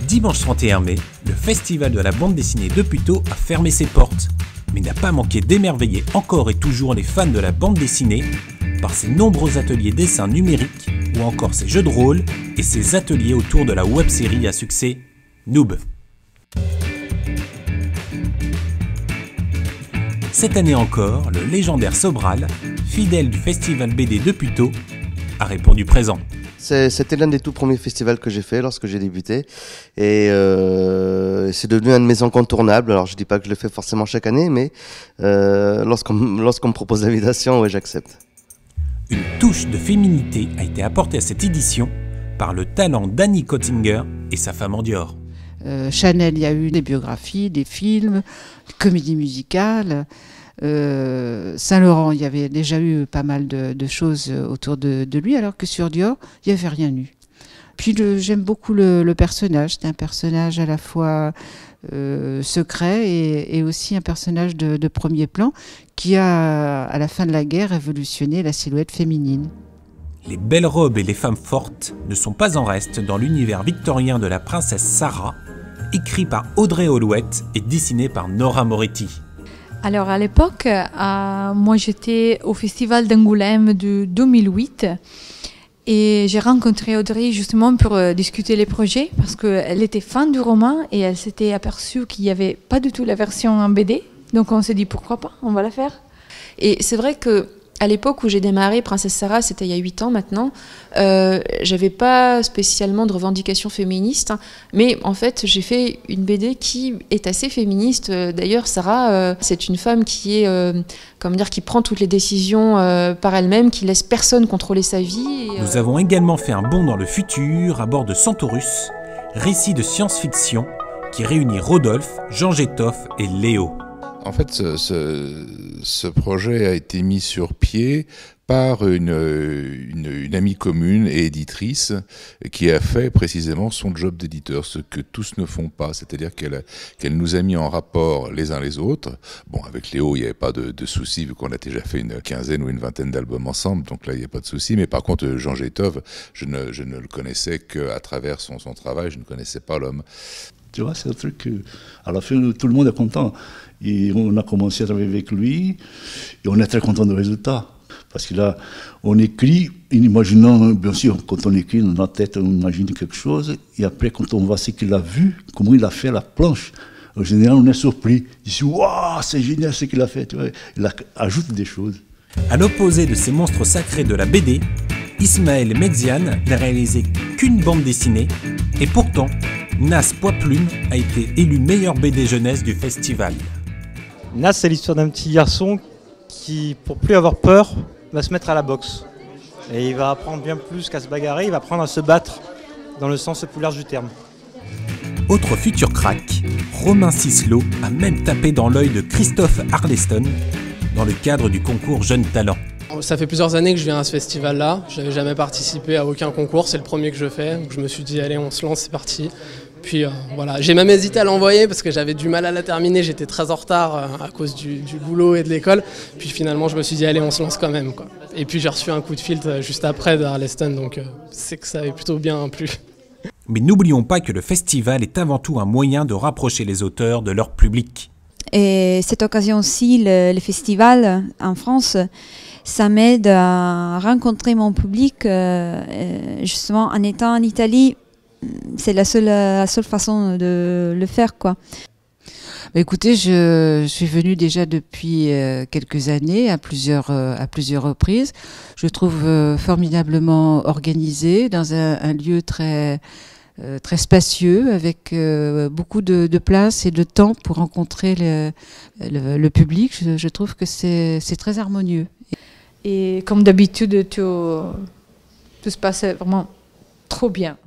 Dimanche 31 mai, le festival de la bande dessinée de Puteaux a fermé ses portes, mais n'a pas manqué d'émerveiller encore et toujours les fans de la bande dessinée par ses nombreux ateliers dessins numériques ou encore ses jeux de rôle et ses ateliers autour de la web-série à succès Noob. Cette année encore, le légendaire Sobral, fidèle du festival BD de Puteaux, a répondu présent. C'était l'un des tout premiers festivals que j'ai fait lorsque j'ai débuté et c'est devenu un de mes incontournables. Alors je dis pas que je le fais forcément chaque année, mais lorsqu'on me propose l'invitation, ouais, j'accepte. Une touche de féminité a été apportée à cette édition par le talent d'Annie Kottinger et sa femme en Dior. Chanel, il y a eu des biographies, des films, des comédies musicales. Saint-Laurent, il y avait déjà eu pas mal de choses autour de lui, alors que sur Dior, il n'y avait rien eu. Puis j'aime beaucoup le personnage. C'est un personnage à la fois secret et aussi un personnage de premier plan qui a, à la fin de la guerre, révolutionné la silhouette féminine. Les belles robes et les femmes fortes ne sont pas en reste dans l'univers victorien de la princesse Sarah, écrit par Audrey Olouette et dessiné par Nora Moretti. Alors à l'époque, moi j'étais au festival d'Angoulême de 2008 et j'ai rencontré Audrey justement pour discuter les projets parce qu'elle était fan du roman et elle s'était aperçue qu'il n'y avait pas du tout la version en BD. Donc on s'est dit pourquoi pas, on va la faire. Et c'est vrai que à l'époque où j'ai démarré Princesse Sarah, c'était il y a 8 ans maintenant, j'avais pas spécialement de revendications féministes, hein, mais en fait j'ai fait une BD qui est assez féministe. D'ailleurs Sarah, c'est une femme qui est, qui prend toutes les décisions par elle-même, qui laisse personne contrôler sa vie. Nous avons également fait un bond dans le futur à bord de Centaurus, récit de science-fiction qui réunit Rodolphe, Jean Gétoff et Léo. En fait, ce projet a été mis sur pied par une amie commune et éditrice qui a fait précisément son job d'éditeur, ce que tous ne font pas, c'est-à-dire qu'elle nous a mis en rapport les uns les autres. Bon, avec Léo, il n'y avait pas de souci, vu qu'on a déjà fait une quinzaine ou une vingtaine d'albums ensemble, donc là, il n'y a pas de souci. Mais par contre, Jean Gétoff, je ne le connaissais qu'à travers son travail, je ne connaissais pas l'homme. Tu vois, c'est un truc que, à la fin, tout le monde est content. Et on a commencé à travailler avec lui et on est très content du résultat. Parce que là, on écrit, en imaginant, bien sûr, quand on écrit dans la tête, on imagine quelque chose. Et après, quand on voit ce qu'il a vu, comment il a fait la planche, en général, on est surpris. Il dit, waouh, c'est génial ce qu'il a fait. Tu vois, il ajoute des choses. À l'opposé de ces monstres sacrés de la BD, Ismaël Medzian n'a réalisé qu'une bande dessinée et pourtant, Nas Poiplume a été élu meilleur BD jeunesse du festival. Nas, c'est l'histoire d'un petit garçon qui, pour plus avoir peur, va se mettre à la boxe. Et il va apprendre bien plus qu'à se bagarrer, il va apprendre à se battre dans le sens le plus large du terme. Autre futur crack, Romain Cislot a même tapé dans l'œil de Christophe Arleston dans le cadre du concours Jeunes Talents. Ça fait plusieurs années que je viens à ce festival-là, je n'avais jamais participé à aucun concours, c'est le premier que je fais, donc je me suis dit allez on se lance, c'est parti. Puis voilà, j'ai même hésité à l'envoyer parce que j'avais du mal à la terminer, j'étais très en retard à cause du boulot et de l'école. Puis finalement je me suis dit allez on se lance quand même, quoi. Et puis j'ai reçu un coup de fil juste après d'Arleston, donc c'est que ça avait plutôt bien plu. Mais n'oublions pas que le festival est avant tout un moyen de rapprocher les auteurs de leur public. Et cette occasion aussi, le festival en France, ça m'aide à rencontrer mon public, justement en étant en Italie. C'est la seule façon de le faire, quoi. Écoutez, je suis venue déjà depuis quelques années, à plusieurs reprises. Je trouve formidablement organisé, dans un lieu très spacieux, avec beaucoup de place et de temps pour rencontrer le public. Je trouve que c'est très harmonieux. Et comme d'habitude, tout se passe vraiment trop bien.